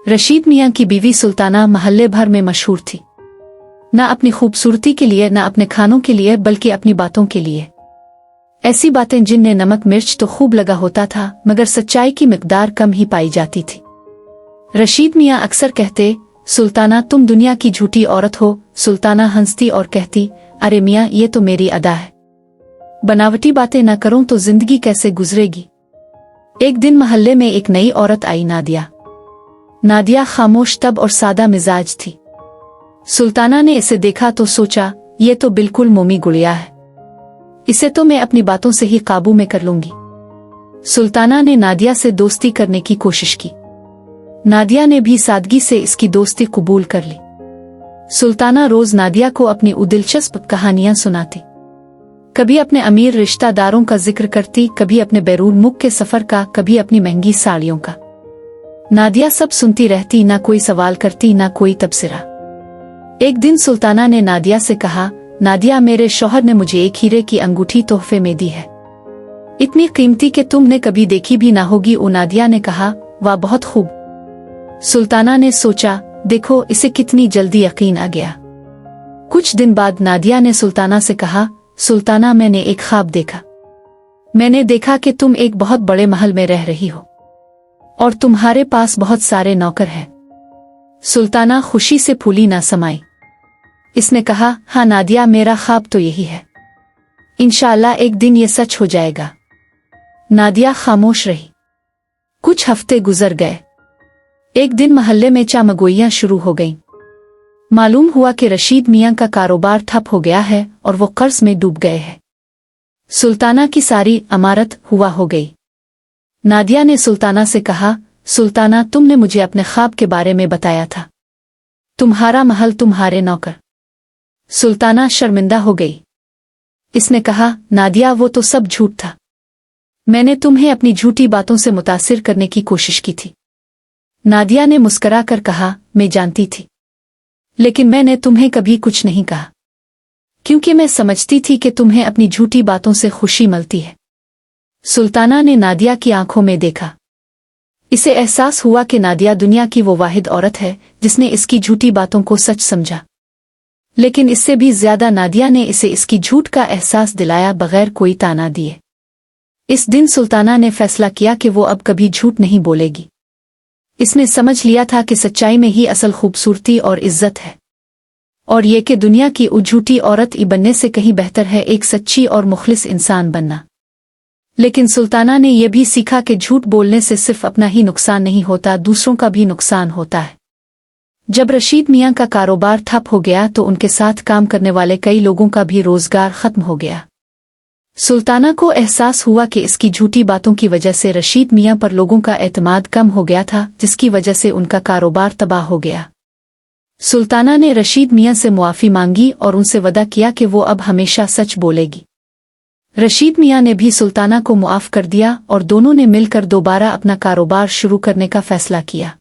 रशीद मियाँ की बीवी सुल्ताना महल्ले भर में मशहूर थी, न अपनी खूबसूरती के लिए, न अपने खानों के लिए, बल्कि अपनी बातों के लिए। ऐसी बातें जिनमें नमक मिर्च तो खूब लगा होता था, मगर सच्चाई की मिकदार कम ही पाई जाती थी। रशीद मियाँ अक्सर कहते, सुल्ताना तुम दुनिया की झूठी औरत हो। सुल्ताना हंसती और कहती, अरे मियाँ ये तो मेरी अदा है, बनावटी बातें न करूं तो जिंदगी कैसे गुजरेगी। एक दिन महल्ले में एक नई औरत आई, नादिया। नादिया खामोश तब और सादा मिजाज थी। सुल्ताना ने इसे देखा तो सोचा, ये तो बिल्कुल मोमी गुड़िया है, इसे तो मैं अपनी बातों से ही काबू में कर लूंगी। सुल्ताना ने नादिया से दोस्ती करने की कोशिश की। नादिया ने भी सादगी से इसकी दोस्ती कबूल कर ली। सुल्ताना रोज नादिया को अपनी दिलचस्प कहानियां सुनाती, कभी अपने अमीर रिश्तेदारों का जिक्र करती, कभी अपने बैरून मुल्क के सफर का, कभी अपनी महंगी साड़ियों का। नादिया सब सुनती रहती, ना कोई सवाल करती, ना कोई तबसरा। एक दिन सुल्ताना ने नादिया से कहा, नादिया मेरे शौहर ने मुझे एक हीरे की अंगूठी तोहफे में दी है, इतनी कीमती कि तुमने कभी देखी भी ना होगी। नादिया ने कहा, वाह बहुत खूब। सुल्ताना ने सोचा, देखो इसे कितनी जल्दी यकीन आ गया। कुछ दिन बाद नादिया ने सुल्ताना से कहा, सुल्ताना मैंने एक ख्वाब देखा। मैंने देखा कि तुम एक बहुत बड़े महल में रह रही हो और तुम्हारे पास बहुत सारे नौकर हैं। सुल्ताना खुशी से फूली ना समाई। इसने कहा, हाँ नादिया मेरा ख्वाब तो यही है, इंशाअल्लाह एक दिन ये सच हो जाएगा। नादिया खामोश रही। कुछ हफ्ते गुजर गए। एक दिन महल्ले में चामगोइयां शुरू हो गईं। मालूम हुआ कि रशीद मियाँ का कारोबार ठप हो गया है और वो कर्ज में डूब गए हैं। सुल्ताना की सारी अमारत हुआ हो गई। नादिया ने सुल्ताना से कहा, सुल्ताना तुमने मुझे अपने ख्वाब के बारे में बताया था, तुम्हारा महल, तुम्हारे नौकर। सुल्ताना शर्मिंदा हो गई। इसने कहा, नादिया वो तो सब झूठ था, मैंने तुम्हें अपनी झूठी बातों से मुतासिर करने की कोशिश की थी। नादिया ने मुस्करा कर कहा, मैं जानती थी, लेकिन मैंने तुम्हें कभी कुछ नहीं कहा, क्योंकि मैं समझती थी कि तुम्हें अपनी झूठी बातों से खुशी मिलती है। सुल्ताना ने नादिया की आंखों में देखा। इसे एहसास हुआ कि नादिया दुनिया की वो वाहिद औरत है जिसने इसकी झूठी बातों को सच समझा। लेकिन इससे भी ज्यादा नादिया ने इसे इसकी झूठ का एहसास दिलाया बगैर कोई ताना दिए। इस दिन सुल्ताना ने फैसला किया कि वो अब कभी झूठ नहीं बोलेगी। इसने समझ लिया था कि सच्चाई में ही असल खूबसूरती और इज्जत है, और ये कि दुनिया की झूठी औरत बनने से कहीं बेहतर है एक सच्ची और मुखलिस इंसान बनना। लेकिन सुल्ताना ने यह भी सीखा कि झूठ बोलने से सिर्फ अपना ही नुकसान नहीं होता, दूसरों का भी नुकसान होता है। जब रशीद मियाँ का कारोबार ठप हो गया तो उनके साथ काम करने वाले कई लोगों का भी रोजगार खत्म हो गया। सुल्ताना को एहसास हुआ कि इसकी झूठी बातों की वजह से रशीद मियाँ पर लोगों का एतमाद कम हो गया था, जिसकी वजह से उनका कारोबार तबाह हो गया। सुल्ताना ने रशीद मियाँ से मुआफ़ी मांगी और उनसे वदा किया कि वो अब हमेशा सच बोलेगी। रशीद मियाँ ने भी सुल्ताना को मुआफ़ कर दिया और दोनों ने मिलकर दोबारा अपना कारोबार शुरू करने का फैसला किया।